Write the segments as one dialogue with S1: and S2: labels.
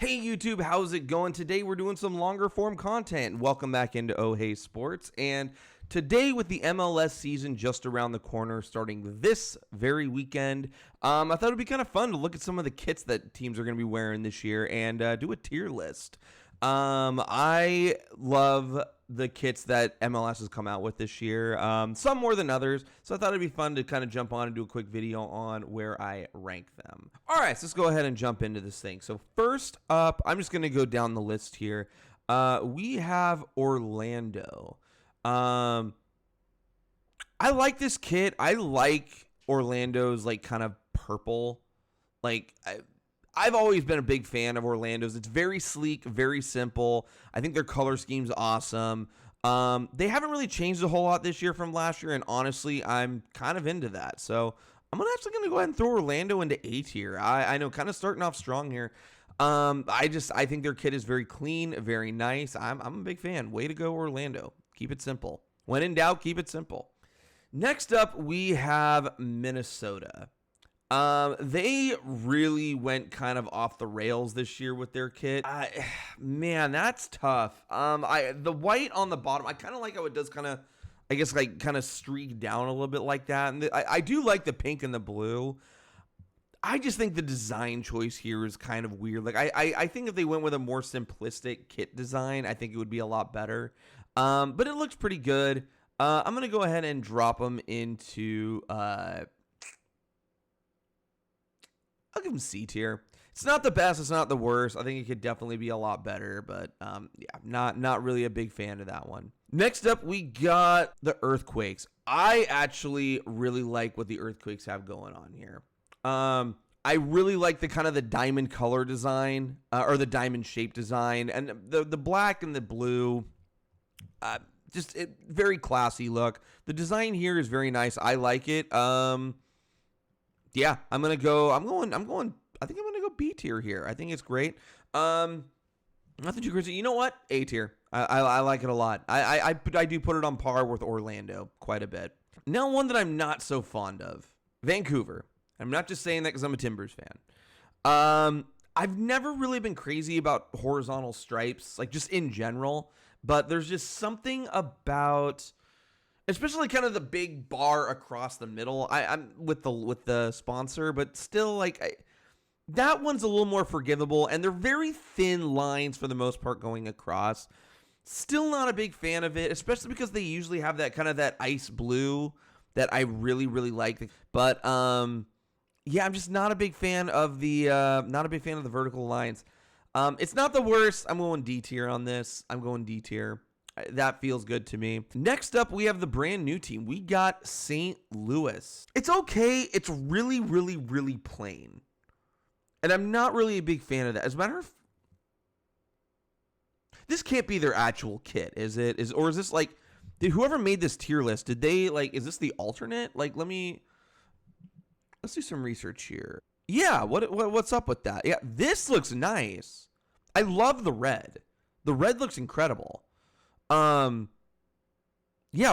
S1: Hey YouTube, how's it going? Today we're doing some longer form content. Welcome back into Oh Hey Sports, and today with the MLS season just around the corner starting this very weekend, I thought it'd be kind of fun to look at some of the kits that teams are going to be wearing this year and do a tier list. I love the kits that MLS has come out with this year, some more than others, so I thought it'd be fun to kind of jump on and do a quick video on where I rank them. All right, so let's go ahead and jump into this thing. So first up, I'm just going to go down the list here. We have Orlando. I like this kit. I like Orlando's like kind of purple. Like I've always been a big fan of Orlando's. It's very sleek, very simple. I think their color scheme's awesome. They haven't really changed a whole lot this year from last year, and honestly, I'm kind of into that. So I'm actually going to go ahead and throw Orlando into A tier. I know, kind of starting off strong here. I think their kit is very clean, very nice. I'm a big fan. Way to go, Orlando. Keep it simple. When in doubt, keep it simple. Next up, we have Minnesota. They really went kind of off the rails this year with their kit. Man, that's tough. The white on the bottom, I kind of like how it does kind of, I guess, like kind of streak down a little bit like that. And I do like the pink and the blue. I just think the design choice here is kind of weird. Like I think if they went with a more simplistic kit design, I think it would be a lot better. But it looks pretty good. I'm gonna go ahead and drop them into I'll give them C tier. It's not the best. It's not the worst. I think it could definitely be a lot better, but yeah, not really a big fan of that one. Next up, we got the Earthquakes. I actually really like what the Earthquakes have going on here. I really like the kind of the diamond color design or the diamond shape design, and the black and the blue. Just very classy look. The design here is very nice. I like it. Yeah, I think I'm gonna go B tier here. I think it's great. Nothing too crazy. You know what? A tier. I like it a lot. I do put it on par with Orlando quite a bit. Now, one that I'm not so fond of, Vancouver. I'm not just saying that because I'm a Timbers fan. I've never really been crazy about horizontal stripes, like just in general. But there's just something about, especially kind of the big bar across the middle. I'm with the sponsor, but still, like that one's a little more forgivable, and they're very thin lines for the most part going across. Still not a big fan of it, especially because they usually have that kind of that ice blue that I really like. But yeah, I'm just not a big fan of the vertical lines. It's not the worst. I'm going D tier on this. I'm going D tier. That feels good to me. Next up, we have the brand new team. We got St. Louis. It's okay. It's really plain. And I'm not really a big fan of that. As a matter of fact, this can't be their actual kit, is it? Or is this like, did whoever made this tier list, did they like, is this the alternate? Like, let's do some research here. Yeah, what's up with that? Yeah, this looks nice. I love the red. The red looks incredible. Yeah,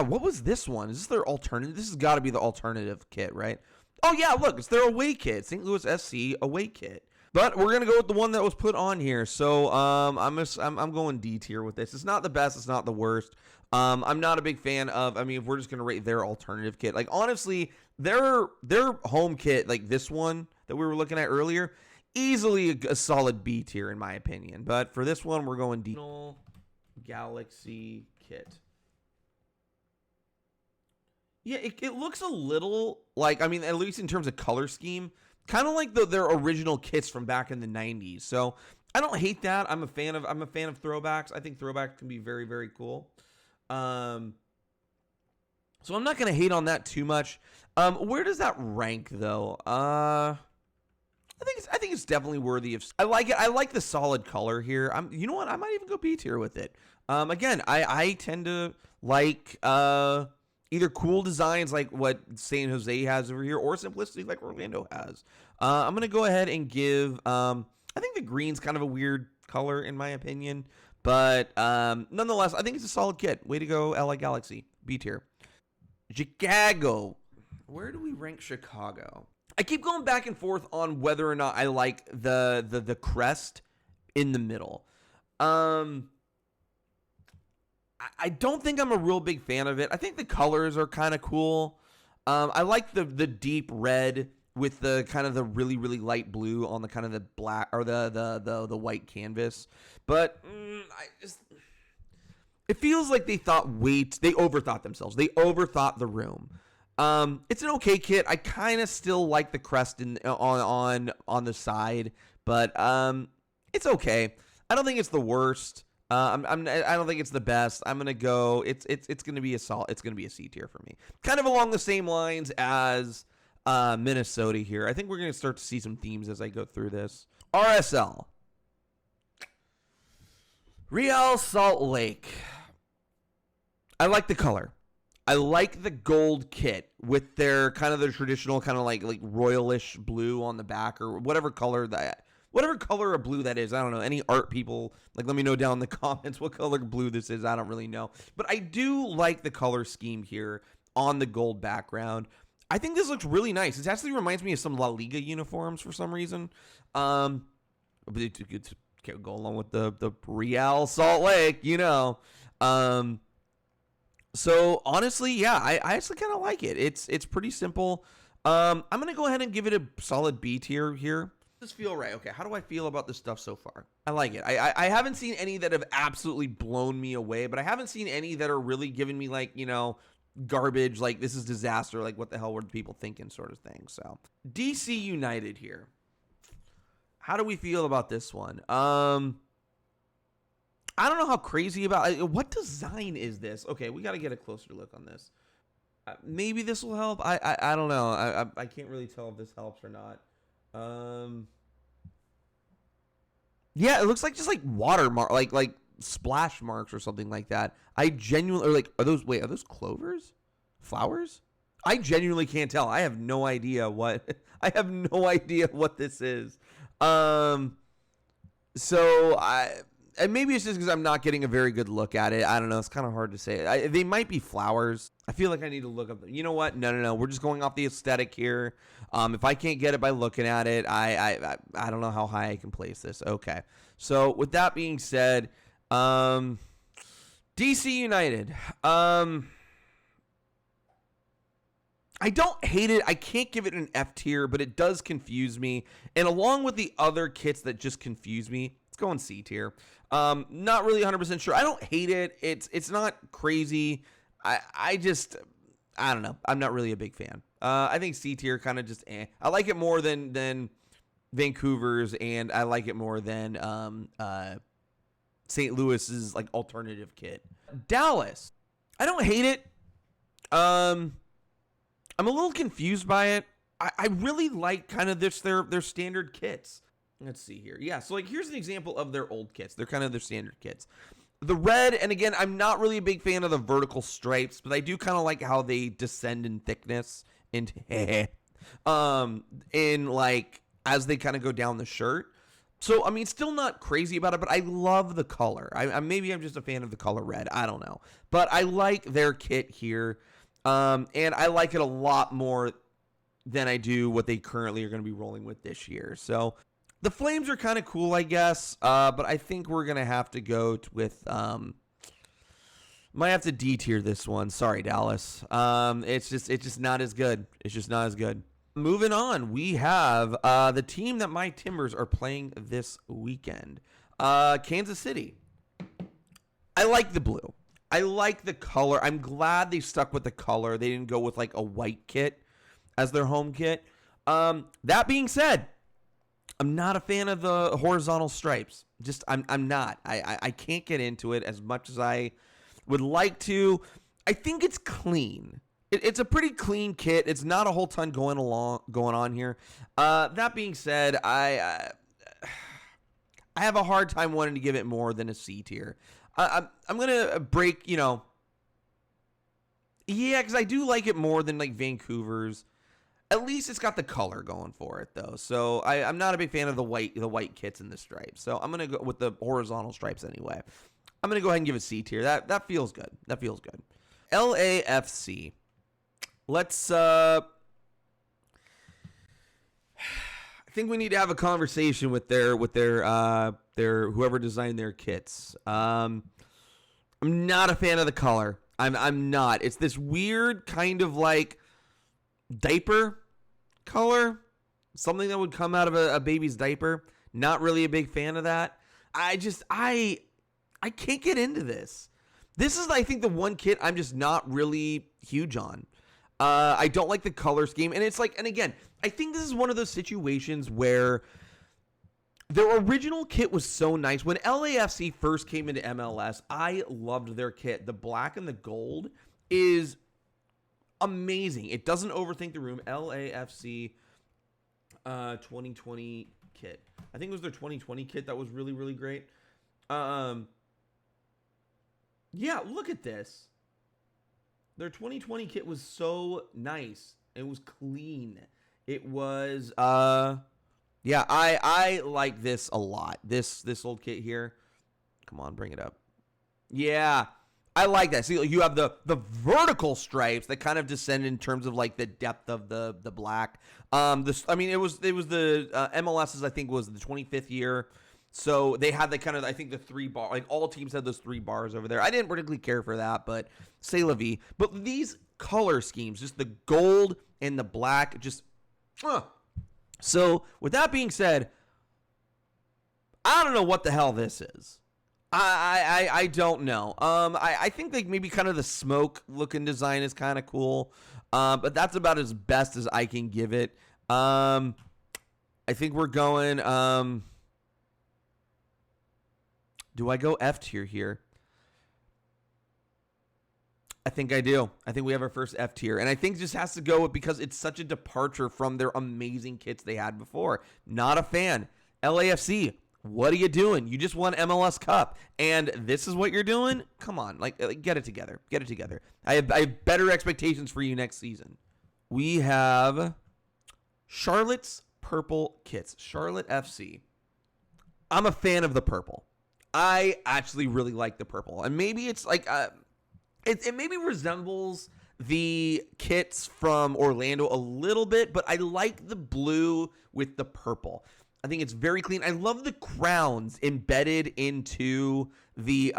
S1: what was this one? Is this their alternative? This has got to be the alternative kit, right? Oh yeah, look, it's their away kit. St. Louis SC away kit. But we're gonna go with the one that was put on here. So I'm going D tier with this. It's not the best. It's not the worst. I'm not a big fan of. I mean, if we're just gonna rate their alternative kit, like honestly, their home kit, like this one that we were looking at earlier, easily a solid B tier in my opinion. But for this one, we're going D. Galaxy kit. Yeah, it looks a little like, I mean, at least in terms of color scheme, kind of like their original kits from back in the 90s. So I don't hate that. I'm a fan of throwbacks. I think throwbacks can be very cool. So I'm not gonna hate on that too much. Where does that rank though? I think it's definitely worthy of. I like it. I like the solid color here. You know what? I might even go B tier with it. Again, I tend to like either cool designs like what San Jose has over here, or simplicity like Orlando has. I'm gonna go ahead and give. I think the green's kind of a weird color in my opinion, but nonetheless, I think it's a solid kit. Way to go, LA Galaxy. B tier. Chicago. Where do we rank Chicago? I keep going back and forth on whether or not I like the crest in the middle. I don't think I'm a real big fan of it. I think the colors are kind of cool. I like the deep red with the kind of the really, really light blue on the kind of the black or the white canvas. But it feels like they overthought themselves. They overthought the room. It's an okay kit. I kind of still like the crest on the side, but it's okay. I don't think it's the worst. I don't think it's the best. I'm gonna go. It's gonna be a solid. It's gonna be a C tier for me. Kind of along the same lines as Minnesota here. I think we're gonna start to see some themes as I go through this. RSL, Real Salt Lake. I like the color. I like the gold kit with their kind of the traditional kind of like royalish blue on the back or whatever color of blue that is. I don't know. Any art people, like, let me know down in the comments what color blue this is. I don't really know. But I do like the color scheme here on the gold background. I think this looks really nice. It actually reminds me of some La Liga uniforms for some reason. It's go along with the Real Salt Lake, you know. So honestly, yeah, I actually kind of like it. It's pretty simple. I'm gonna go ahead and give it a solid B tier here. Does this feel right? Okay, how do I feel about this stuff so far? I like it. I haven't seen any that have absolutely blown me away, but I haven't seen any that are really giving me like, you know, garbage, like this is disaster, like what the hell were people thinking sort of thing. So DC United here. How do we feel about this one? I don't know how crazy about what design is this. Okay, we got to get a closer look on this. Maybe this will help. I don't know. I can't really tell if this helps or not. Yeah, it looks like just like watermark, like splash marks or something like that. I genuinely are those clovers? Flowers? I genuinely can't tell. I have no idea what this is. And maybe it's just because I'm not getting a very good look at it. I don't know. It's kind of hard to say. They might be flowers. I feel like I need to look up. You know what? No. We're just going off the aesthetic here. If I can't get it by looking at it, I don't know how high I can place this. Okay. So with that being said, DC United. I don't hate it. I can't give it an F tier, but it does confuse me. And along with the other kits that just confuse me, it's going C tier. Not really 100% sure. I don't hate it. It's not crazy. I don't know. I'm not really a big fan. I think C tier kind of just I like it more than Vancouver's, and I like it more than St. Louis's like alternative kit. Dallas. I don't hate it. I'm a little confused by it. I really like kind of their standard kits. Let's see here. Yeah, so like here's an example of their old kits. They're kind of their standard kits. The red, and again, I'm not really a big fan of the vertical stripes, but I do kind of like how they descend in thickness into in like as they kind of go down the shirt. So I mean, still not crazy about it, but I love the color. Maybe I'm just a fan of the color red. I don't know, but I like their kit here, and I like it a lot more than I do what they currently are going to be rolling with this year. So. The Flames are kind of cool, I guess, but I think we're going to have to go with might have to D tier this one. Sorry, Dallas. It's just not as good. It's just not as good. Moving on, we have the team that my Timbers are playing this weekend, Kansas City. I like the blue. I like the color. I'm glad they stuck with the color. They didn't go with like a white kit as their home kit. That being said, I'm not a fan of the horizontal stripes. Just I'm not. I can't get into it as much as I would like to. I think it's clean. It's a pretty clean kit. It's not a whole ton going on here. That being said, I have a hard time wanting to give it more than a C tier. I'm gonna break. Yeah, because I do like it more than like Vancouver's. At least it's got the color going for it, though. So I'm not a big fan of the white kits and the stripes. So I'm gonna go with the horizontal stripes anyway. I'm gonna go ahead and give it C tier. That feels good. That feels good. LAFC. Let's. I I think we need to have a conversation with their whoever designed their kits. I'm not a fan of the color. I'm not. It's this weird kind of like diaper color, something that would come out of a baby's diaper. Not really a big fan of that. I can't get into this. This is, I think, the one kit I'm just not really huge on. I don't like the color scheme. And it's like, and again, I think this is one of those situations where their original kit was so nice. When LAFC first came into MLS, I loved their kit. The black and the gold is amazing. It doesn't overthink the room. LAFC 2020 kit. I think it was their 2020 kit that was really, really great. Yeah, look at this. Their 2020 kit was so nice. It was clean. It was yeah, I like this a lot. This old kit here. Come on, bring it up. Yeah, I like that. See, you have the vertical stripes that kind of descend in terms of like the depth of the black. I mean, it was the MLS's, I think, was the 25th year. So they had the kind of, I think, the 3 bar, like all teams had those 3 bars over there. I didn't particularly care for that, but c'est la vie. But these color schemes, just the gold and the black, just, So with that being said, I don't know what the hell this is. I don't know. I think like maybe kind of the smoke looking design is kind of cool. But that's about as best as I can give it. I think we're going, do I go F tier here? I think I do. I think we have our first F tier. And I think it just has to go with because it's such a departure from their amazing kits they had before. Not a fan. LAFC, what are you doing? You just won MLS Cup. And this is what you're doing? Come on. Like get it together. Get it together. I have better expectations for you next season. We have Charlotte's purple kits. Charlotte FC. I'm a fan of the purple. I actually really like the purple. And maybe it's like, it maybe resembles the kits from Orlando a little bit, but I like the blue with the purple. I think it's very clean. I love the crowns embedded into the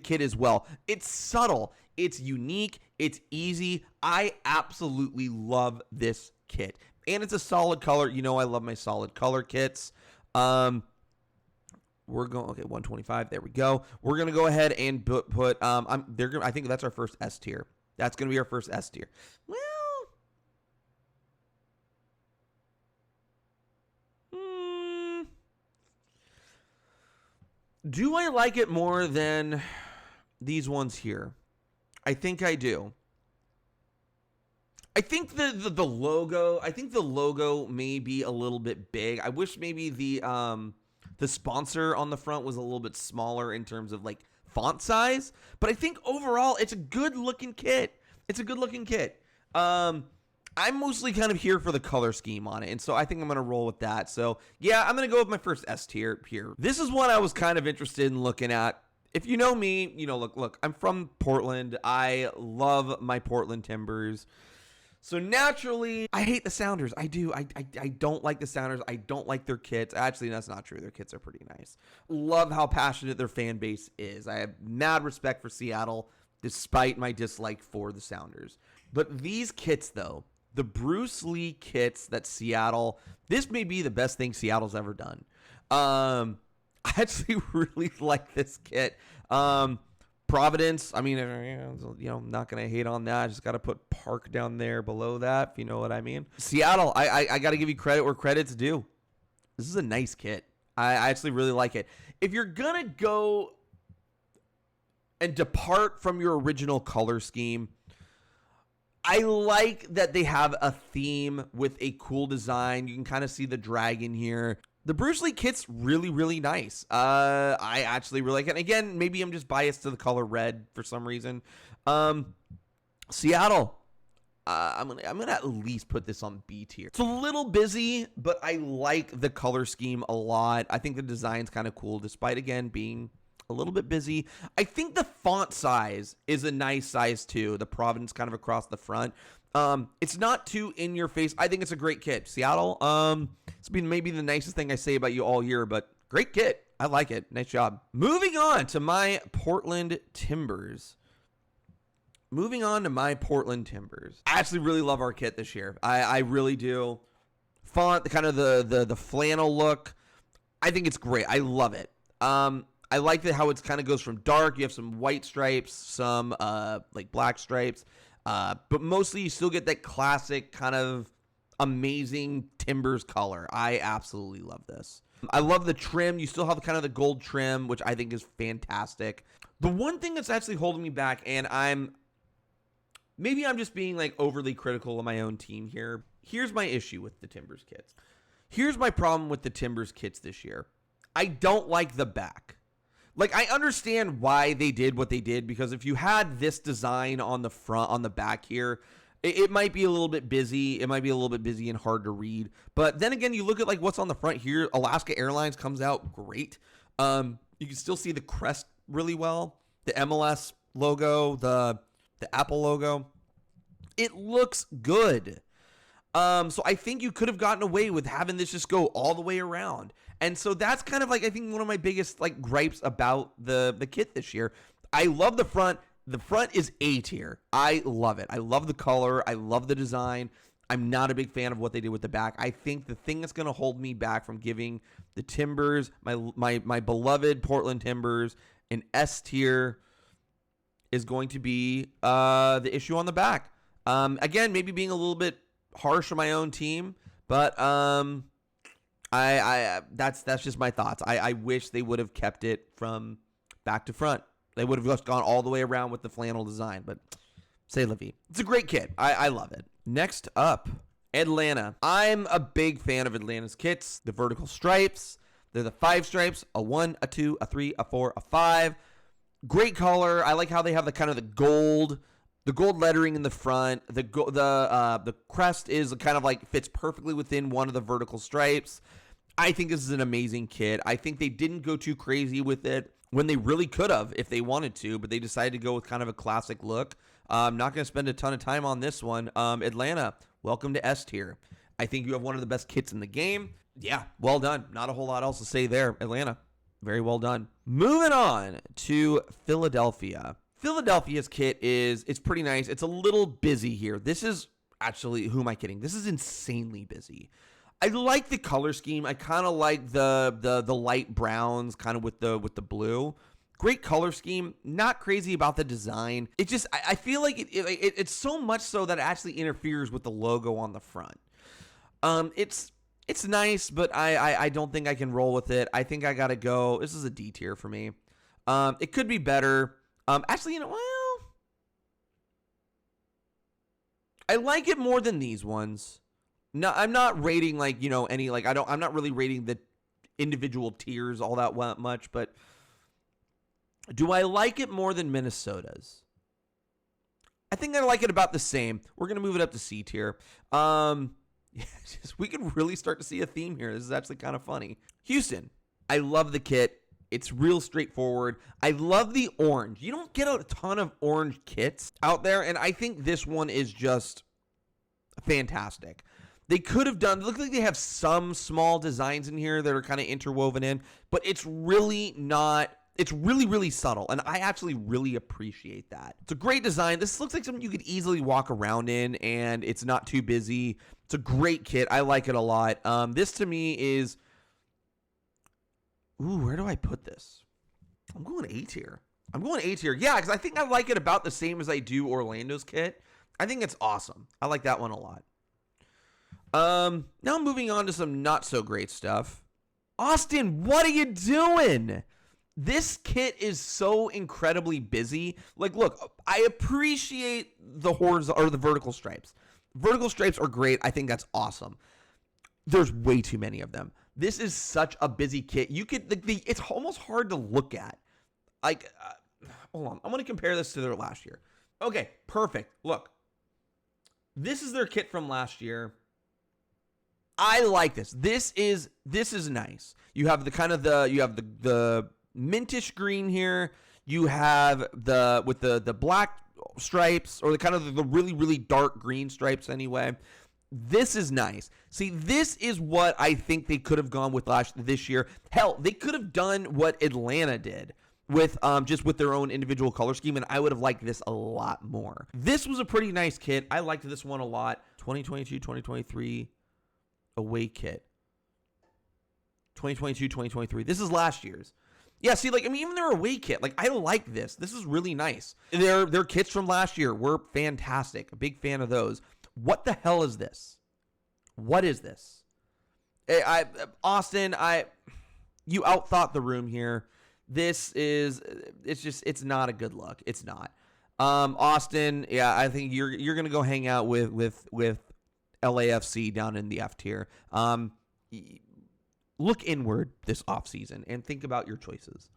S1: kit as well. It's subtle. It's unique. It's easy. I absolutely love this kit. And it's a solid color. You know I love my solid color kits. We're going, okay, 125. There we go. We're going to go ahead and put I think that's our first S tier. That's going to be our first S tier. Well, do I like it more than these ones here? I think I do. I think the logo may be a little bit big. I wish maybe the sponsor on the front was a little bit smaller in terms of like font size, but I think overall it's a good looking kit. It's a good looking kit. I'm mostly kind of here for the color scheme on it, and so I think I'm going to roll with that. So yeah, I'm going to go with my first S tier here. This is one I was kind of interested in looking at. If you know me, you know, look, I'm from Portland. I love my Portland Timbers. So naturally, I hate the Sounders. I do. I don't like the Sounders. I don't like their kits. Actually, that's not true. Their kits are pretty nice. Love how passionate their fan base is. I have mad respect for Seattle, despite my dislike for the Sounders. But these kits, though, the Bruce Lee kits that Seattle, this may be the best thing Seattle's ever done. I actually really like this kit. Providence, I mean, you know, I'm not going to hate on that. I just got to put Park down there below that, if you know what I mean. Seattle, I got to give you credit where credit's due. This is a nice kit. I actually really like it. If you're going to go and depart from your original color scheme, I like that they have a theme with a cool design. You can kind of see the dragon here. The Bruce Lee kit's really, really nice. I actually really like it. And again, maybe I'm just biased to the color red for some reason. Seattle, I'm gonna at least put this on B tier. It's a little busy, but I like the color scheme a lot. I think the design's kind of cool, despite again being a little bit busy. I think the font size is a nice size too. The Providence kind of across the front. It's not too in your face. I think it's a great kit. Seattle, it's been maybe the nicest thing I say about you all year, but great kit. I like it. Nice job. Moving on to my Portland Timbers. I actually really love our kit this year. I really do. Font, the kind of the flannel look. I think it's great. I love it. I like how it kind of goes from dark. You have some white stripes, some like black stripes, but mostly you still get that classic kind of amazing Timbers color. I absolutely love this. I love the trim. You still have kind of the gold trim, which I think is fantastic. The one thing that's actually holding me back, and maybe I'm just being like overly critical of my own team here. Here's my issue with the Timbers kits. Here's my problem with the Timbers kits this year. I don't like the back. Like, I understand why they did what they did, because if you had this design on the front, on the back here, it might be a little bit busy. It might be a little bit busy and hard to read. But then again, you look at like what's on the front here. Alaska Airlines comes out great. You can still see the crest really well. The MLS logo, the Apple logo. It looks good. So I think you could have gotten away with having this just go all the way around. And so that's kind of like, I think, one of my biggest like gripes about the kit this year. I love the front. The front is A tier. I love it. I love the color. I love the design. I'm not a big fan of what they did with the back. I think the thing that's going to hold me back from giving the Timbers, my beloved Portland Timbers, an S tier is going to be the issue on the back. Again, maybe being a little bit harsh on my own team, but that's just my thoughts. I wish they would have kept it from back to front. They would have just gone all the way around with the flannel design, but say la vie. It's a great kit. I love it. Next up, Atlanta. I'm a big fan of Atlanta's kits. The vertical stripes. They're the 5 stripes, a 1, a 2, a 3, a 4, a 5. Great color. I like how they have the kind of the gold lettering in the front. The crest is kind of like fits perfectly within one of the vertical stripes. I think this is an amazing kit. I think they didn't go too crazy with it when they really could have if they wanted to, but they decided to go with kind of a classic look. I'm not going to spend a ton of time on this one. Atlanta, welcome to S tier. I think you have one of the best kits in the game. Yeah, well done. Not a whole lot else to say there. Atlanta, very well done. Moving on to Philadelphia. Philadelphia's kit it's pretty nice. It's a little busy here. This is actually, who am I kidding? This is insanely busy. I like the color scheme. I kind of like the light browns kind of with the blue. Great color scheme. Not crazy about the design. It just, I feel like it's so much so that it actually interferes with the logo on the front. It's nice, but I don't think I can roll with it. I think I got to go. This is a D tier for me. It could be better. Actually, I like it more than these ones. No, I'm not rating any I'm not really rating the individual tiers all that much, but do I like it more than Minnesota's? I think I like it about the same. We're going to move it up to C tier. We can really start to see a theme here. This is actually kind of funny. Houston, I love the kit. It's real straightforward. I love the orange. You don't get a ton of orange kits out there, and I think this one is just fantastic. They could have done, look like they have some small designs in here that are kind of interwoven in, but it's really not, it's really, really subtle, and I actually really appreciate that. It's a great design. This looks like something you could easily walk around in, and it's not too busy. It's a great kit. I like it a lot. This to me is, where do I put this? I'm going A tier. Yeah, because I think I like it about the same as I do Orlando's kit. I think it's awesome. I like that one a lot. Now moving on to some not so great stuff. Austin, what are you doing? This kit is so incredibly busy. Like, look, I appreciate the horizontal or the vertical stripes. Vertical stripes are great. I think that's awesome. There's way too many of them. This is such a busy kit. You could, it's almost hard to look at. Like, hold on. I'm going to compare this to their last year. Okay, perfect. Look, this is their kit from last year. I like this. This is nice. You have the kind of the mintish green here. You have with the black stripes, or the kind of the really, really dark green stripes anyway. This is nice. See, this is what I think they could have gone with this year. Hell, they could have done what Atlanta did with just with their own individual color scheme, and I would have liked this a lot more. This was a pretty nice kit. I liked this one a lot. 2022-2023 away kit. 2022-2023. This is last year's. Yeah, see, like, I mean, even their away kit, like, I like this. This is really nice. Their kits from last year were fantastic. A big fan of those. What the hell is this? What is this? Austin, you outthought the room here. It's not a good look. It's not. Austin, yeah, I think you're gonna go hang out with LAFC down in the F tier. Look inward this offseason and think about your choices.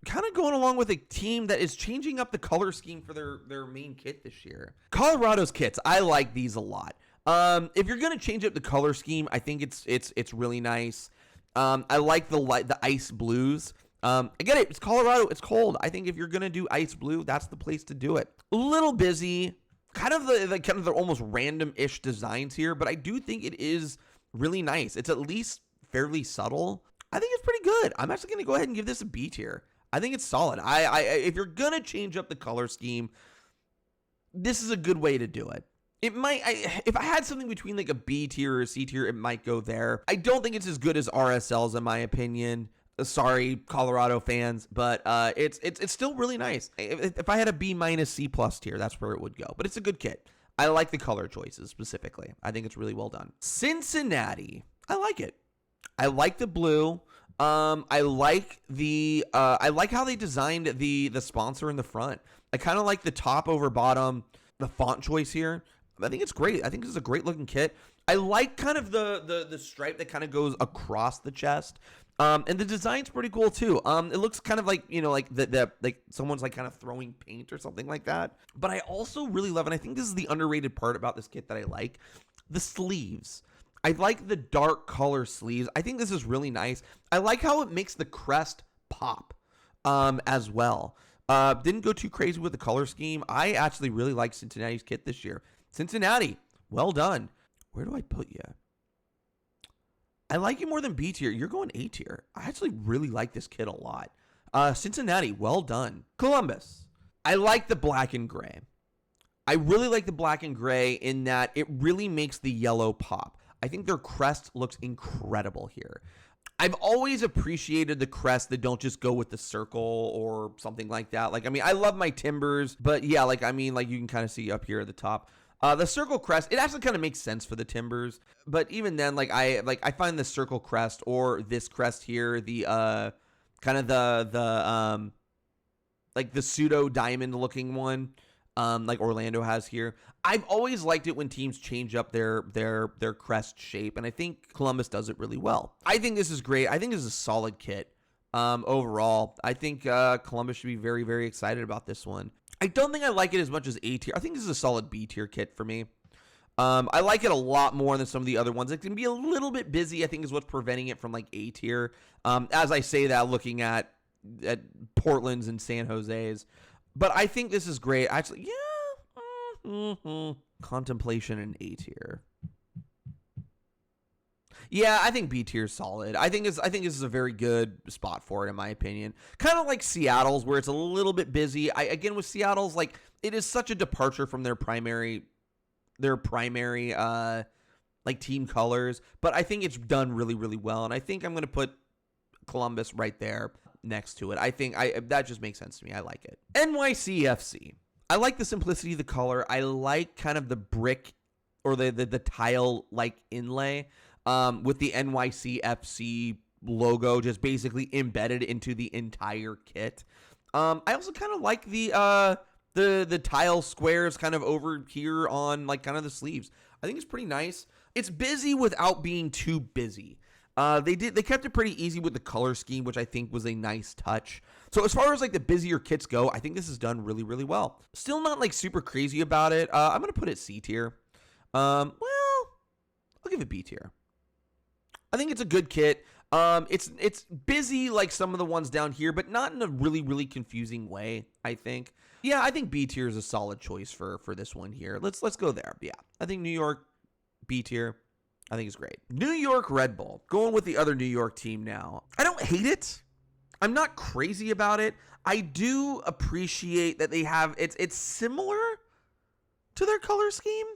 S1: Kind of going along with a team that is changing up the color scheme for their main kit this year. Colorado's kits, I like these a lot. If you're gonna change up the color scheme, I think it's really nice. I like the ice blues. I get it. It's Colorado. It's cold. I think if you're gonna do ice blue, that's the place to do it. A little busy, kind of the almost random-ish designs here, but I do think it is really nice. It's at least fairly subtle. I think it's pretty good. I'm actually gonna go ahead and give this a B tier. I think it's solid. If you're gonna change up the color scheme, this is a good way to do it. It might, if I had something between like a B tier or a C tier, it might go there. I don't think it's as good as RSL's in my opinion. Sorry, Colorado fans, but it's still really nice. If I had a B minus C plus tier, that's where it would go. But it's a good kit. I like the color choices specifically. I think it's really well done. Cincinnati, I like it. I like the blue. I like how they designed the sponsor in the front. I kind of like the top over bottom, the font choice here. I think it's great. I think this is a great looking kit. I like kind of the stripe that kind of goes across the chest. And the design's pretty cool too. It looks kind of like, like like someone's like kind of throwing paint or something like that. But I also really love, and I think this is the underrated part about this kit that I like, the sleeves. I like the dark color sleeves. I think this is really nice. I like how it makes the crest pop as well. Didn't go too crazy with the color scheme. I actually really like Cincinnati's kit this year. Cincinnati, well done. Where do I put you? I like you more than B tier. You're going A tier. I actually really like this kit a lot. Cincinnati, well done. Columbus, I like the black and gray. I really like the black and gray in that it really makes the yellow pop. I think their crest looks incredible here. I've always appreciated the crests that don't just go with the circle or something like that. Like, I mean, I love my Timbers, but yeah, like, I mean, like you can kind of see up here at the top. The circle crest, it actually kind of makes sense for the Timbers, but even then, I find the circle crest or this crest here, the kind of the pseudo diamond looking one, like Orlando has here. I've always liked it when teams change up their crest shape, and I think Columbus does it really well. I think this is great. I think this is a solid kit. Overall, I think Columbus should be very, very excited about this one. I don't think I like it as much as A tier. I think this is a solid B tier kit for me. I like it a lot more than some of the other ones. It can be a little bit busy, I think, is what's preventing it from like A tier. As I say that, looking at Portland's and San Jose's. But I think this is great. Actually, yeah. Contemplation in A tier. Yeah, I think B tier is solid. I think this is a very good spot for it, in my opinion. Kind of like Seattle's, where it's a little bit busy. Again, with Seattle's, like, it is such a departure from their primary like team colors. But I think it's done really, really well, and I think I'm going to put Columbus right there next to it. I think that just makes sense to me. I like it. NYCFC. I like the simplicity of the color. I like kind of the brick or the tile like inlay. With the NYCFC logo just basically embedded into the entire kit. I also kind of like the tile squares kind of over here on like kind of the sleeves. I think it's pretty nice. It's busy without being too busy. They kept it pretty easy with the color scheme, which I think was a nice touch. So as far as like the busier kits go, I think this is done really, really well. Still not like super crazy about it. I'm going to put it C tier. Well, I'll give it B tier. I think it's a good kit. It's busy like some of the ones down here, but not in a really confusing way, I think. Yeah, I think B tier is a solid choice for this one here. Let's go there. Yeah, I think New York B tier, I think is great. New York Red Bull, going with the other New York team now. I don't hate it. I'm not crazy about it. I do appreciate that they have it's similar to their color scheme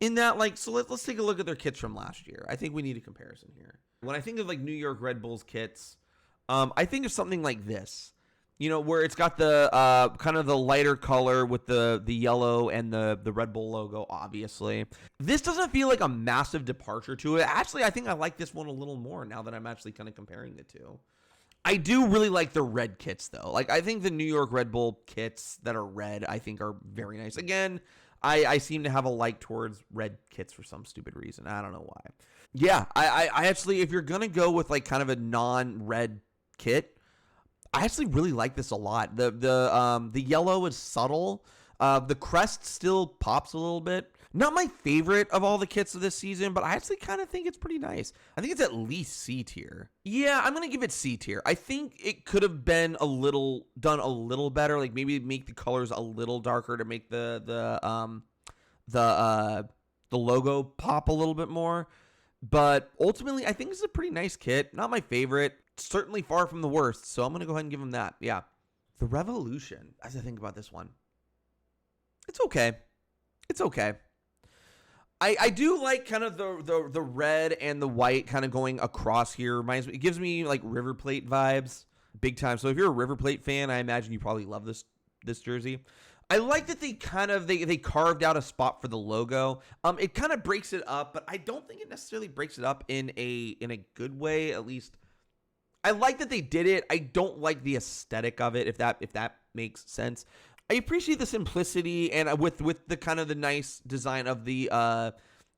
S1: in that, like, so let's take a look at their kits from last year. I think we need a comparison here. When I think of like New York Red Bull's kits, I think of something like this, you know, where it's got the kind of the lighter color with the yellow and the Red Bull logo, obviously. This doesn't feel like a massive departure to it. Actually, I think I like this one a little more now that I'm actually kind of comparing the two. I do really like the red kits, though. Like, I think the New York Red Bull kits that are red, I think are very nice. Again, I seem to have a like towards red kits for some stupid reason. I don't know why. Yeah, I actually, if you're going to go with like kind of a non-red kit, I actually really like this a lot. The yellow is subtle. The crest still pops a little bit. Not my favorite of all the kits of this season, but I actually kind of think it's pretty nice. I think it's at least C tier. Yeah, I'm going to give it C tier. I think it could have been done a little better. Like maybe make the colors a little darker to make the logo pop a little bit more. But ultimately, I think this is a pretty nice kit. Not my favorite. Certainly far from the worst. So I'm going to go ahead and give them that. Yeah. The Revolution, as I think about this one, it's okay. It's okay. I do like kind of the red and the white kind of going across here. It gives me like River Plate vibes big time. So if you're a River Plate fan, I imagine you probably love this jersey. I like that they carved out a spot for the logo. It kind of breaks it up, but I don't think it necessarily breaks it up in a good way. At least I like that they did it. I don't like the aesthetic of it, if that makes sense. I appreciate the simplicity and with the kind of the nice design of the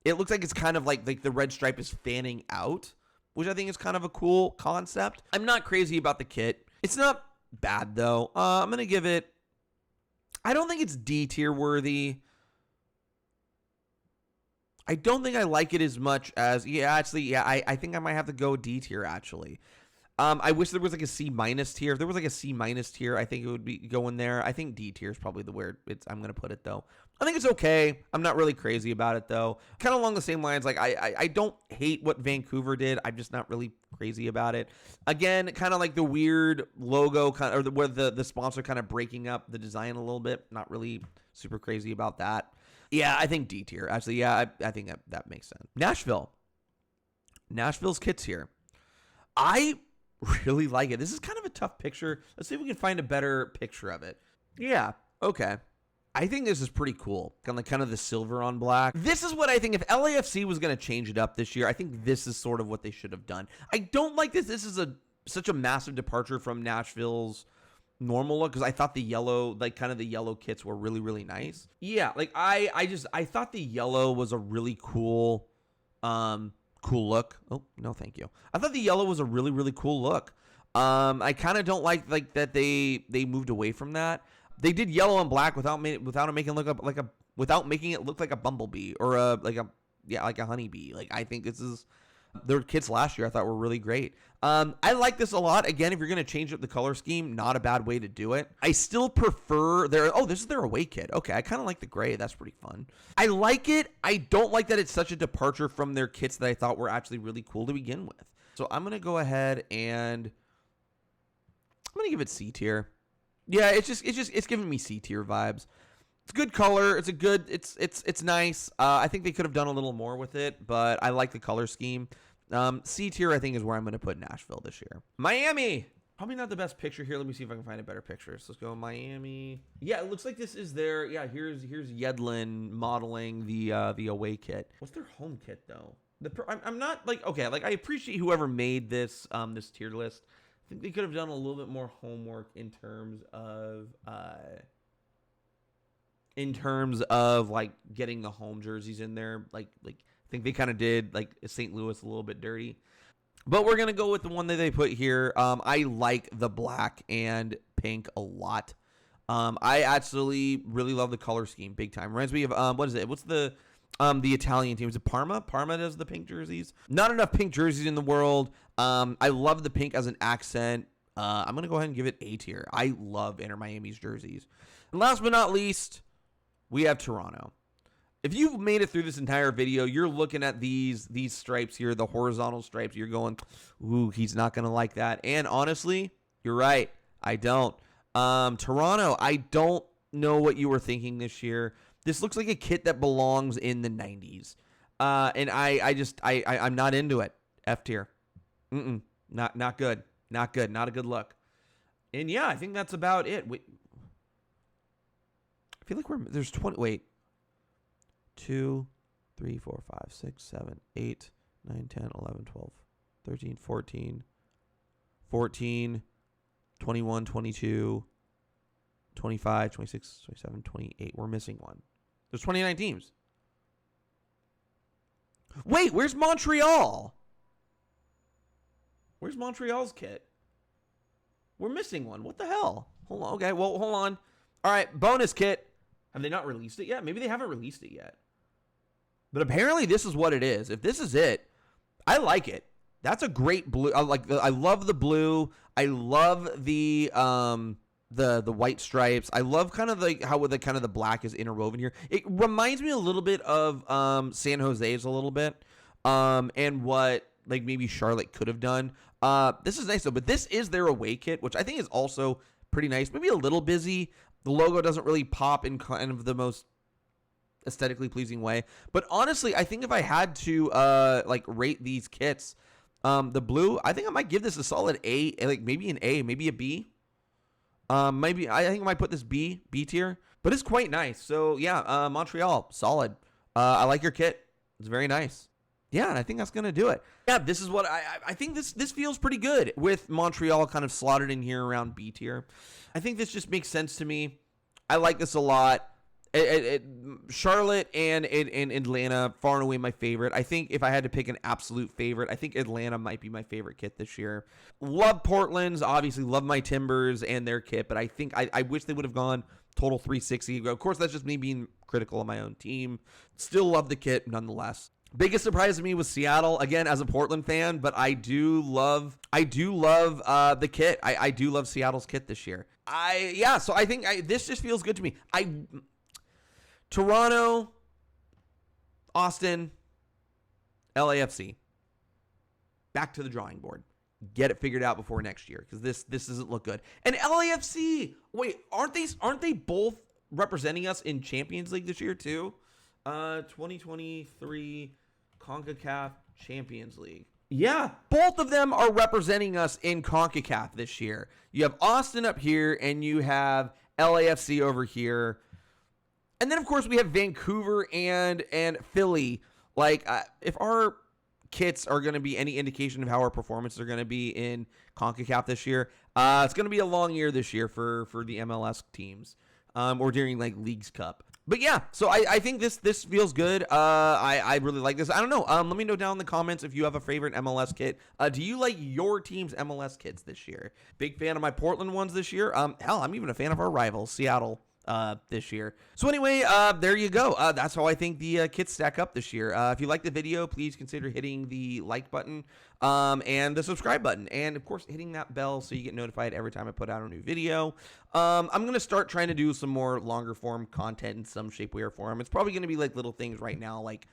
S1: it looks like it's kind of like the red stripe is fanning out, which I think is kind of a cool concept. I'm not crazy about the kit. It's not bad though. I'm going to give it, I don't think it's D tier worthy. I don't think I like it as much as, I think I might have to go D tier actually. I wish there was like a C- tier. If there was like a C- tier, I think it would be going there. I think D tier is probably the where I'm going to put it though. I think it's okay. I'm not really crazy about it though. Kind of along the same lines. Like I don't hate what Vancouver did. I'm just not really crazy about it. Again, kind of like the weird logo where the sponsor kind of breaking up the design a little bit. Not really super crazy about that. Yeah, I think D tier. Actually, yeah, I think that makes sense. Nashville's kits here. I really like it. This is kind of a tough picture. Let's see if we can find a better picture of it. Yeah, okay. I think this is pretty cool. Kind of the silver on black. This is what I think if LAFC was going to change it up this year, I think this is sort of what they should have done. I don't like this. This is such a massive departure from Nashville's normal look because I thought the yellow, like kind of the yellow kits were really nice. Yeah, like I thought the yellow was a really cool cool look. Oh, no, thank you. I thought the yellow was a really cool look. I kind of don't like that they moved away from that. They did yellow and black without making it look like a bumblebee or like a honeybee. Like I think this is their kits last year I thought were really great. I like this a lot. Again, if you're going to change up the color scheme, not a bad way to do it. I still prefer this is their away kit. Okay, I kind of like the gray. That's pretty fun. I like it. I don't like that it's such a departure from their kits that I thought were actually really cool to begin with. So I'm going to go ahead and I'm going to give it C tier. Yeah, it's giving me C tier vibes. It's good color. It's nice. I think they could have done a little more with it, but I like the color scheme. C tier, I think, is where I'm going to put Nashville this year. Miami. Probably not the best picture here. Let me see if I can find a better picture. So let's go Miami. Yeah, it looks like this is their, here's Yedlin modeling the away kit. What's their home kit, though? I'm not, like, okay, like, I appreciate whoever made this tier list. I think they could have done a little bit more homework in terms of like getting the home jerseys in there. Like I think they kind of did like St. Louis a little bit dirty. But we're going to go with the one that they put here. I like the black and pink a lot. I actually really love the color scheme big time. Reminds me of what is it? What's the The Italian teams. Parma does the pink jerseys. Not enough pink jerseys in the world. I love the pink as an accent. I'm going to go ahead and give it A tier. I love Inter Miami's jerseys. And last but not least, we have Toronto. If you've made it through this entire video, you're looking at these stripes here, the horizontal stripes. You're going, ooh, he's not going to like that. And honestly, you're right. I don't. Toronto, I don't know what you were thinking this year. This looks like a kit that belongs in the 90s. And I'm not into it. F tier. Not good. Not good. Not a good look. And yeah, I think that's about it. Wait. I feel like there's 20. Wait. 2, 3, 4, 5, 6, 7, 8, 9, 10, 11, 12, 13, 14, 21, 22, 25, 26, 27, 28. We're missing one. There's 29 teams. Wait, where's Montreal? Where's Montreal's kit? We're missing one. What the hell? Hold on. Okay, well, hold on. All right, bonus kit. Have they not released it yet? Maybe they haven't released it yet. But apparently this is what it is. If this is it, I like it. That's a great blue. I love the blue. I love the white stripes. I love kind of how the black is interwoven here. It reminds me a little bit of San Jose's a little bit. And what like maybe Charlotte could have done. This is nice though, but this is their away kit, which I think is also pretty nice. Maybe a little busy. The logo doesn't really pop in kind of the most aesthetically pleasing way. But honestly, I think if I had to rate these kits, the blue, I think I might give this a solid A, like maybe an A, maybe a B. Maybe I think I might put this B tier, but it's quite nice. So yeah, Montreal, solid. I like your kit. It's very nice. Yeah, and I think that's going to do it. Yeah, this is what I think this feels pretty good with Montreal kind of slotted in here around B tier. I think this just makes sense to me. I like this a lot. Charlotte and Atlanta, far and away my favorite. I think if I had to pick an absolute favorite, I think Atlanta might be my favorite kit this year. Love Portland's, obviously love my Timbers and their kit, but I think I wish they would have gone total 360. Of course, that's just me being critical of my own team. Still love the kit nonetheless. Biggest surprise to me was Seattle, again, as a Portland fan, but I do love the kit. I do love Seattle's kit this year. So I think this just feels good to me. Toronto, Austin, LAFC. Back to the drawing board. Get it figured out before next year, because this doesn't look good. And LAFC, wait, aren't they both representing us in Champions League this year too? 2023 CONCACAF Champions League. Yeah, both of them are representing us in CONCACAF this year. You have Austin up here, and you have LAFC over here. And then, of course, we have Vancouver and Philly. Like, if our kits are going to be any indication of how our performances are going to be in CONCACAF this year, it's going to be a long year this year for the MLS teams, or during, like, Leagues Cup. But yeah, so I think this feels good. I really like this. I don't know. Let me know down in the comments if you have a favorite MLS kit. Do you like your team's MLS kits this year? Big fan of my Portland ones this year. Hell, I'm even a fan of our rivals, Seattle, this year. So anyway, there you go. That's how I think the kits stack up this year. If you like the video, please consider hitting the like button and the subscribe button. And of course, hitting that bell so you get notified every time I put out a new video. I'm going to start trying to do some more longer form content in some shape, way, or form. It's probably going to be like little things right now, like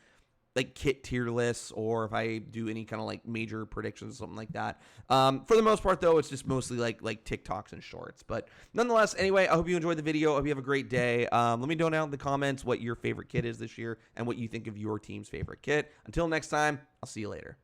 S1: kit tier lists, or if I do any kind of like major predictions or something like that. For the most part, though, it's just mostly like TikToks and shorts. But nonetheless, anyway, I hope you enjoyed the video. I hope you have a great day. Let me know down in the comments what your favorite kit is this year and what you think of your team's favorite kit. Until next time, I'll see you later.